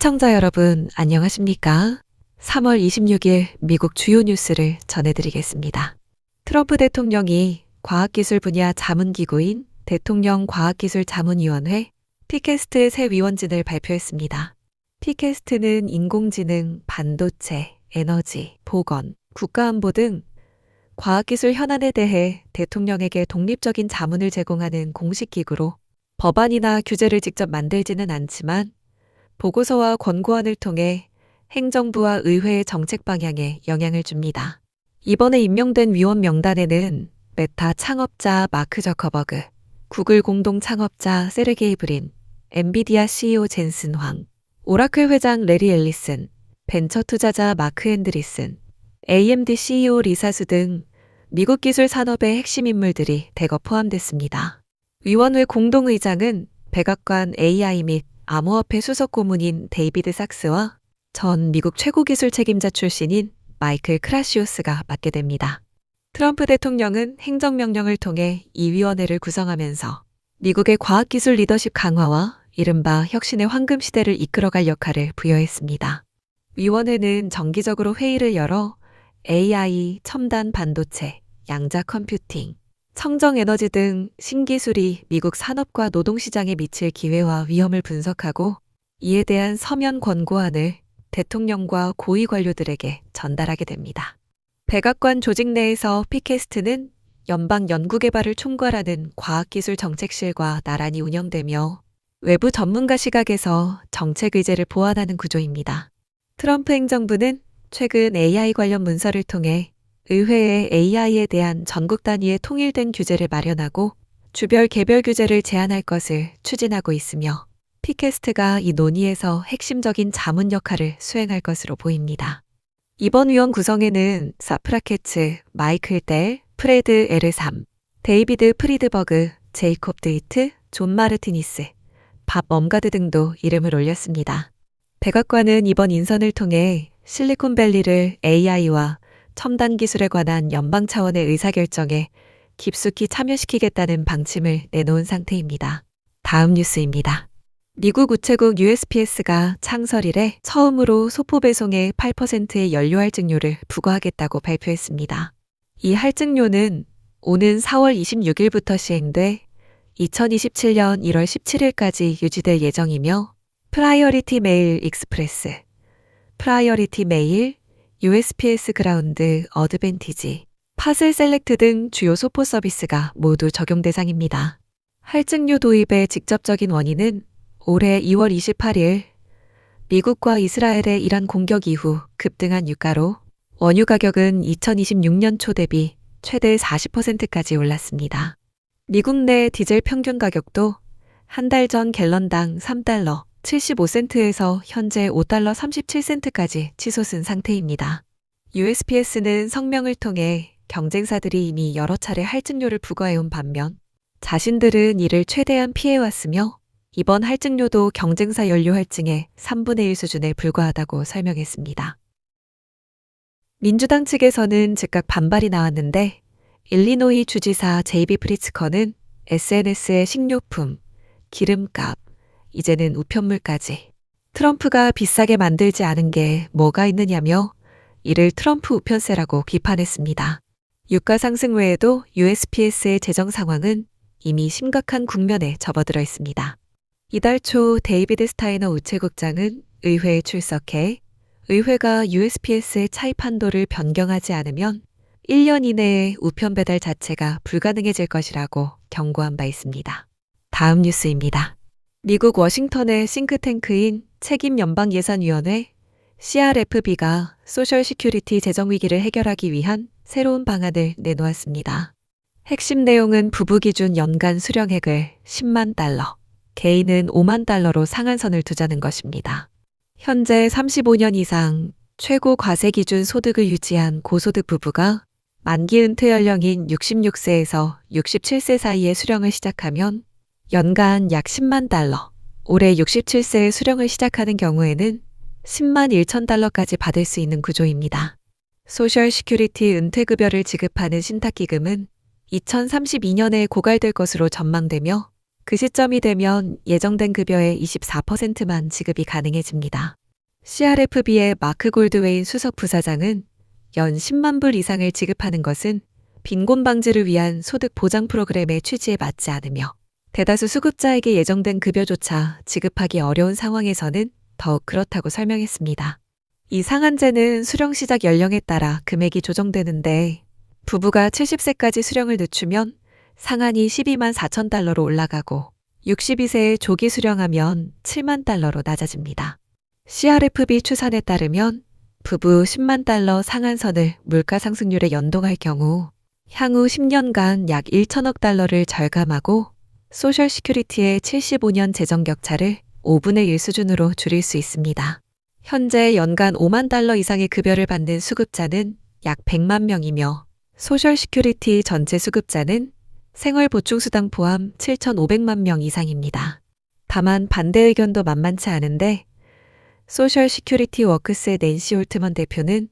시청자 여러분, 안녕하십니까? 3월 26일 미국 주요 뉴스를 전해드리겠습니다. 트럼프 대통령이 과학기술 분야 자문기구인 대통령 과학기술자문위원회 피캐스트 새 위원진을 발표했습니다. 피캐스트는 인공지능, 반도체, 에너지, 보건, 국가안보 등 과학기술 현안에 대해 대통령에게 독립적인 자문을 제공하는 공식 기구로 법안이나 규제를 직접 만들지는 않지만 보고서와 권고안을 통해 행정부와 의회의 정책 방향에 영향을 줍니다. 이번에 임명된 위원 명단에는 메타 창업자 마크 저커버그, 구글 공동 창업자 세르게이 브린, 엔비디아 CEO 젠슨 황, 오라클 회장 레리 앨리슨, 벤처 투자자 마크 앤드리슨, AMD CEO 리사수 등 미국 기술 산업의 핵심 인물들이 대거 포함됐습니다. 위원회 공동의장은 백악관 AI 및 암호화폐 수석 고문인 데이비드 삭스와 전 미국 최고 기술 책임자 출신인 마이클 크라시오스가 맡게 됩니다. 트럼프 대통령은 행정명령을 통해 이 위원회를 구성하면서 미국의 과학기술 리더십 강화와 이른바 혁신의 황금시대를 이끌어갈 역할을 부여했습니다. 위원회는 정기적으로 회의를 열어 AI, 첨단 반도체, 양자 컴퓨팅, 청정에너지 등 신기술이 미국 산업과 노동시장에 미칠 기회와 위험을 분석하고 이에 대한 서면 권고안을 대통령과 고위 관료들에게 전달하게 됩니다. 백악관 조직 내에서 피캐스트는 연방연구개발을 총괄하는 과학기술정책실과 나란히 운영되며 외부 전문가 시각에서 정책 의제를 보완하는 구조입니다. 트럼프 행정부는 최근 AI 관련 문서를 통해 의회에 AI에 대한 전국 단위의 통일된 규제를 마련하고 주별 개별 규제를 제한할 것을 추진하고 있으며 피캐스트가 이 논의에서 핵심적인 자문 역할을 수행할 것으로 보입니다. 이번 위원 구성에는 사프라케츠, 마이클 델, 프레드 에르삼, 데이비드 프리드버그, 제이콥 드이트, 존 마르티니스, 밥 멈가드 등도 이름을 올렸습니다. 백악관은 이번 인선을 통해 실리콘밸리를 AI와 첨단 기술에 관한 연방 차원의 의사결정에 깊숙이 참여시키겠다는 방침을 내놓은 상태입니다. 다음 뉴스입니다. 미국 우체국 USPS가 창설 이래 처음으로 소포 배송의 8%의 연료 할증료를 부과하겠다고 발표했습니다. 이 할증료는 오는 4월 26일부터 시행돼 2027년 1월 17일까지 유지될 예정이며 프라이어리티 메일 익스프레스, 프라이어리티 메일, USPS 그라운드, 어드밴티지, 파슬 셀렉트 등 주요 소포 서비스가 모두 적용 대상입니다. 할증료 도입의 직접적인 원인은 올해 2월 28일 미국과 이스라엘의 이란 공격 이후 급등한 유가로 원유 가격은 2026년 초 대비 최대 40%까지 올랐습니다. 미국 내 디젤 평균 가격도 한 달 전 갤런당 3달러 75센트에서 현재 5달러 37센트까지 치솟은 상태입니다. USPS는 성명을 통해 경쟁사들이 이미 여러 차례 할증료를 부과해온 반면 자신들은 이를 최대한 피해왔으며 이번 할증료도 경쟁사 연료 할증의 3분의 1 수준에 불과하다고 설명했습니다. 민주당 측에서는 즉각 반발이 나왔는데 일리노이 주지사 제이비 프리츠커는 SNS의 식료품, 기름값, 이제는 우편물까지 트럼프가 비싸게 만들지 않은 게 뭐가 있느냐며 이를 트럼프 우편세라고 비판했습니다. 유가 상승 외에도 USPS의 재정 상황은 이미 심각한 국면에 접어들어 있습니다. 이달 초 데이비드 스타이너 우체국장은 의회에 출석해 의회가 USPS의 차입 한도를 변경하지 않으면 1년 이내에 우편 배달 자체가 불가능해질 것이라고 경고한 바 있습니다. 다음 뉴스입니다. 미국 워싱턴의 싱크탱크인 책임연방예산위원회 CRFB가 소셜 시큐리티 재정 위기를 해결하기 위한 새로운 방안을 내놓았습니다. 핵심 내용은 부부 기준 연간 수령액을 10만 달러, 개인은 5만 달러로 상한선을 두자는 것입니다. 현재 35년 이상 최고 과세 기준 소득을 유지한 고소득 부부가 만기 은퇴 연령인 66세에서 67세 사이에 수령을 시작하면 연간 약 10만 달러, 올해 67세에 수령을 시작하는 경우에는 10만 1천 달러까지 받을 수 있는 구조입니다. 소셜 시큐리티 은퇴급여를 지급하는 신탁기금은 2032년에 고갈될 것으로 전망되며 그 시점이 되면 예정된 급여의 24%만 지급이 가능해집니다. CRFB의 마크 골드웨인 수석 부사장은 연 10만 불 이상을 지급하는 것은 빈곤 방지를 위한 소득 보장 프로그램의 취지에 맞지 않으며 대다수 수급자에게 예정된 급여조차 지급하기 어려운 상황에서는 더욱 그렇다고 설명했습니다. 이 상한제는 수령 시작 연령에 따라 금액이 조정되는데 부부가 70세까지 수령을 늦추면 상한이 12만 4천 달러로 올라가고 62세에 조기 수령하면 7만 달러로 낮아집니다. CRFB 추산에 따르면 부부 10만 달러 상한선을 물가 상승률에 연동할 경우 향후 10년간 약 1천억 달러를 절감하고 소셜 시큐리티의 75년 재정 격차를 5분의 1 수준으로 줄일 수 있습니다. 현재 연간 5만 달러 이상의 급여를 받는 수급자는 약 100만 명이며 소셜 시큐리티 전체 수급자는 생활보충수당 포함 7,500만 명 이상입니다. 다만 반대 의견도 만만치 않은데 소셜 시큐리티 워크스의 낸시 홀트먼 대표는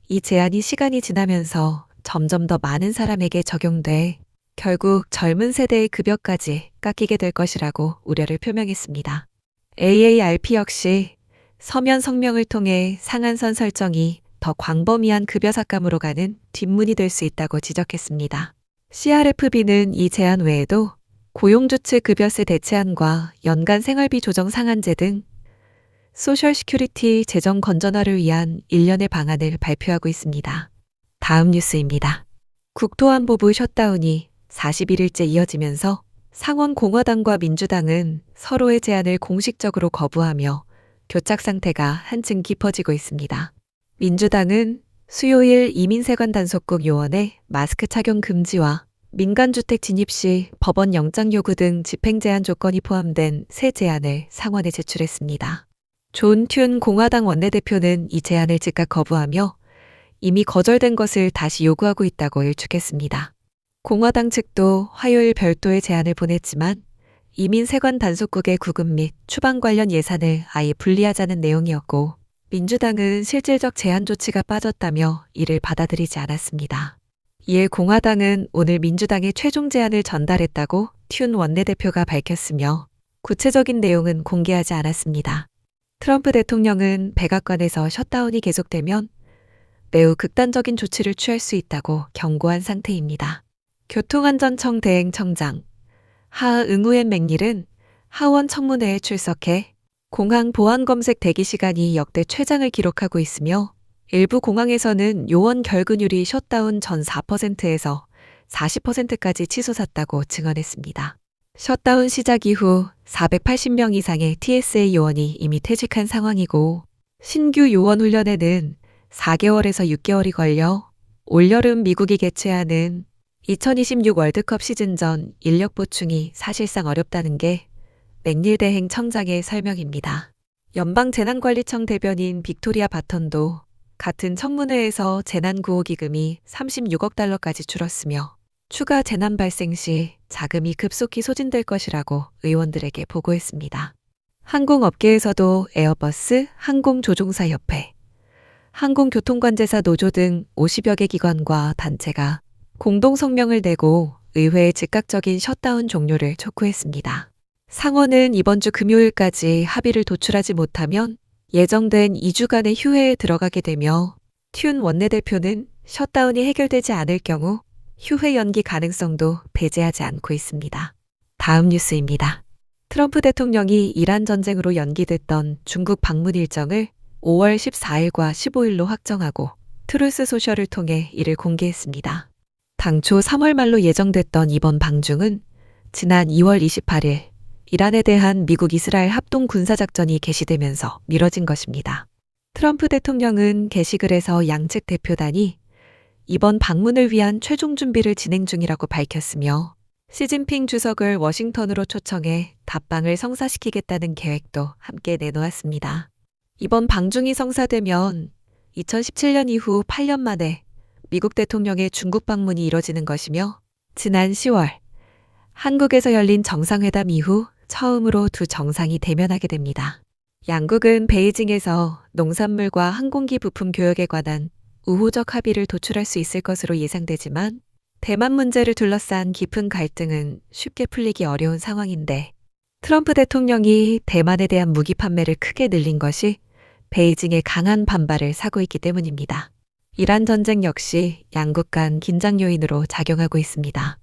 이 제한이 시간이 지나면서 점점 더 많은 사람에게 적용돼 결국 젊은 세대의 급여까지 깎이게 될 것이라고 우려를 표명했습니다. AARP 역시 서면 성명을 통해 상한선 설정이 더 광범위한 급여 삭감으로 가는 뒷문이 될 수 있다고 지적했습니다. CRFB는 이 제한 외에도 고용주체 급여세 대체안과 연간 생활비 조정 상한제 등 소셜 시큐리티 재정 건전화를 위한 일련의 방안을 발표하고 있습니다. 다음 뉴스입니다. 국토안보부 셧다운이 41일째 이어지면서 상원 공화당과 민주당은 서로의 제안을 공식적으로 거부하며 교착 상태가 한층 깊어지고 있습니다. 민주당은 수요일 이민세관 단속국 요원의 마스크 착용 금지와 민간주택 진입 시 법원 영장 요구 등 집행 제한 조건이 포함된 새 제안을 상원에 제출했습니다. 존 튠 공화당 원내대표는 이 제안을 즉각 거부하며 이미 거절된 것을 다시 요구하고 있다고 일축했습니다. 공화당 측도 화요일 별도의 제안을 보냈지만 이민세관 단속국의 구급 및 추방 관련 예산을 아예 분리하자는 내용이었고 민주당은 실질적 제한 조치가 빠졌다며 이를 받아들이지 않았습니다. 이에 공화당은 오늘 민주당의 최종 제안을 전달했다고 튠 원내대표가 밝혔으며 구체적인 내용은 공개하지 않았습니다. 트럼프 대통령은 백악관에서 셧다운이 계속되면 매우 극단적인 조치를 취할 수 있다고 경고한 상태입니다. 교통안전청 대행청장 하응우엔 맥닐은 하원 청문회에 출석해 공항 보안검색 대기 시간이 역대 최장을 기록하고 있으며 일부 공항에서는 요원 결근율이 셧다운 전 4%에서 40%까지 치솟았다고 증언했습니다. 셧다운 시작 이후 480명 이상의 TSA 요원이 이미 퇴직한 상황이고 신규 요원 훈련에는 4개월에서 6개월이 걸려 올여름 미국이 개최하는 2026 월드컵 시즌 전 인력 보충이 사실상 어렵다는 게 맥닐 대행 청장의 설명입니다. 연방재난관리청 대변인 빅토리아 바턴도 같은 청문회에서 재난구호기금이 36억 달러까지 줄었으며 추가 재난 발생 시 자금이 급속히 소진될 것이라고 의원들에게 보고했습니다. 항공업계에서도 에어버스, 항공조종사협회, 항공교통관제사 노조 등 50여 개 기관과 단체가 공동 성명을 내고 의회의 즉각적인 셧다운 종료를 촉구했습니다. 상원은 이번 주 금요일까지 합의를 도출하지 못하면 예정된 2주간의 휴회에 들어가게 되며 튠 원내대표는 셧다운이 해결되지 않을 경우 휴회 연기 가능성도 배제하지 않고 있습니다. 다음 뉴스입니다. 트럼프 대통령이 이란 전쟁으로 연기됐던 중국 방문 일정을 5월 14일과 15일로 확정하고 트루스 소셜을 통해 이를 공개했습니다. 당초 3월 말로 예정됐던 이번 방중은 지난 2월 28일 이란에 대한 미국 이스라엘 합동 군사작전이 개시되면서 미뤄진 것입니다. 트럼프 대통령은 게시글에서 양측 대표단이 이번 방문을 위한 최종 준비를 진행 중이라고 밝혔으며 시진핑 주석을 워싱턴으로 초청해 답방을 성사시키겠다는 계획도 함께 내놓았습니다. 이번 방중이 성사되면 2017년 이후 8년 만에 미국 대통령의 중국 방문이 이뤄지는 것이며 지난 10월 한국에서 열린 정상회담 이후 처음으로 두 정상이 대면하게 됩니다. 양국은 베이징에서 농산물과 항공기 부품 교역에 관한 우호적 합의를 도출할 수 있을 것으로 예상되지만 대만 문제를 둘러싼 깊은 갈등은 쉽게 풀리기 어려운 상황인데 트럼프 대통령이 대만에 대한 무기 판매를 크게 늘린 것이 베이징의 강한 반발을 사고 있기 때문입니다. 이란 전쟁 역시 양국 간 긴장 요인으로 작용하고 있습니다.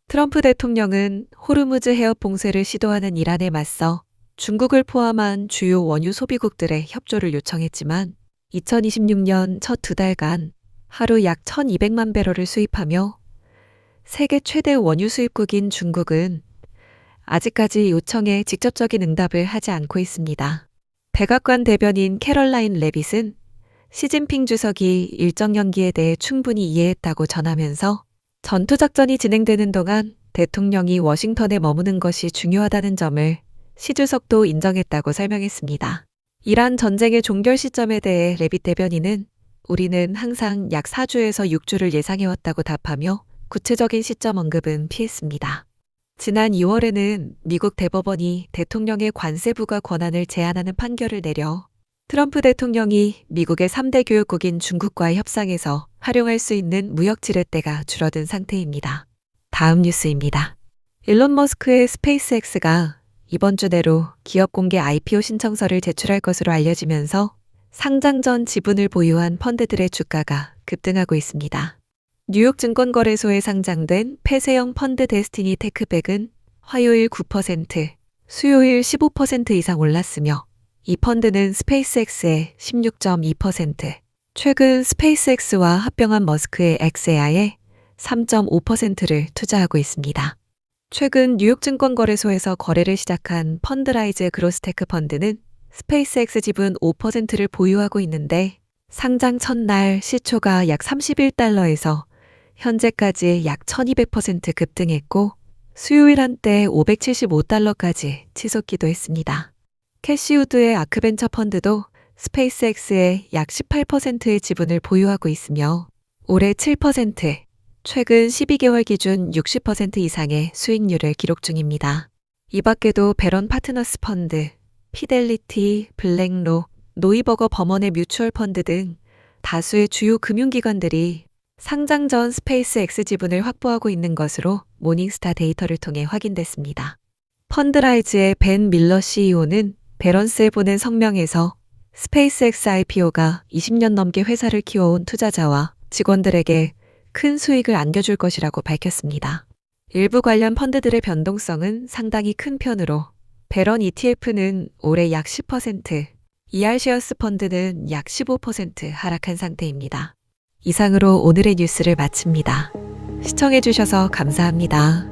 트럼프 대통령은 호르무즈 해협 봉쇄를 시도하는 이란에 맞서 중국을 포함한 주요 원유 소비국들의 협조를 요청했지만 2026년 첫 2달간 하루 약 1,200만 배럴을 수입하며 세계 최대 원유 수입국인 중국은 아직까지 요청에 직접적인 응답을 하지 않고 있습니다. 백악관 대변인 캐럴라인 레빗은 시진핑 주석이 일정 연기에 대해 충분히 이해했다고 전하면서 전투작전이 진행되는 동안 대통령이 워싱턴에 머무는 것이 중요하다는 점을 시 주석도 인정했다고 설명했습니다. 이란 전쟁의 종결 시점에 대해 레빗 대변인은 우리는 항상 약 4주에서 6주를 예상해왔다고 답하며 구체적인 시점 언급은 피했습니다. 지난 2월에는 미국 대법원이 대통령의 관세 부과 권한을 제한하는 판결을 내려 트럼프 대통령이 미국의 3대 교역국인 중국과의 협상에서 활용할 수 있는 무역 지렛대가 줄어든 상태입니다. 다음 뉴스입니다. 일론 머스크의 스페이스X가 이번 주 내로 기업 공개 IPO 신청서를 제출할 것으로 알려지면서 상장 전 지분을 보유한 펀드들의 주가가 급등하고 있습니다. 뉴욕 증권거래소에 상장된 폐쇄형 펀드 데스티니 테크백은 화요일 9%, 수요일 15% 이상 올랐으며 이 펀드는 스페이스X의 16.2%, 최근 스페이스X와 합병한 머스크의 엑스에아에 3.5%를 투자하고 있습니다. 최근 뉴욕 증권거래소에서 거래를 시작한 펀드라이즈 그로스테크 펀드는 스페이스X 지분 5%를 보유하고 있는데 상장 첫날 시초가 약 31달러에서 현재까지 약 1200% 급등했고 수요일 한때 575달러까지 치솟기도 했습니다. 캐시우드의 아크벤처 펀드도 스페이스X의 약 18%의 지분을 보유하고 있으며 올해 7%, 최근 12개월 기준 60% 이상의 수익률을 기록 중입니다. 이 밖에도 베런 파트너스 펀드, 피델리티, 블랙록, 노이버거 범원의 뮤추얼 펀드 등 다수의 주요 금융기관들이 상장 전 스페이스X 지분을 확보하고 있는 것으로 모닝스타 데이터를 통해 확인됐습니다. 펀드라이즈의 벤 밀러 CEO는 베런스에 보낸 성명에서 스페이스X IPO가 20년 넘게 회사를 키워온 투자자와 직원들에게 큰 수익을 안겨줄 것이라고 밝혔습니다. 일부 관련 펀드들의 변동성은 상당히 큰 편으로 베런 ETF는 올해 약 10%, ER쉐어스 펀드는 약 15% 하락한 상태입니다. 이상으로 오늘의 뉴스를 마칩니다. 시청해주셔서 감사합니다.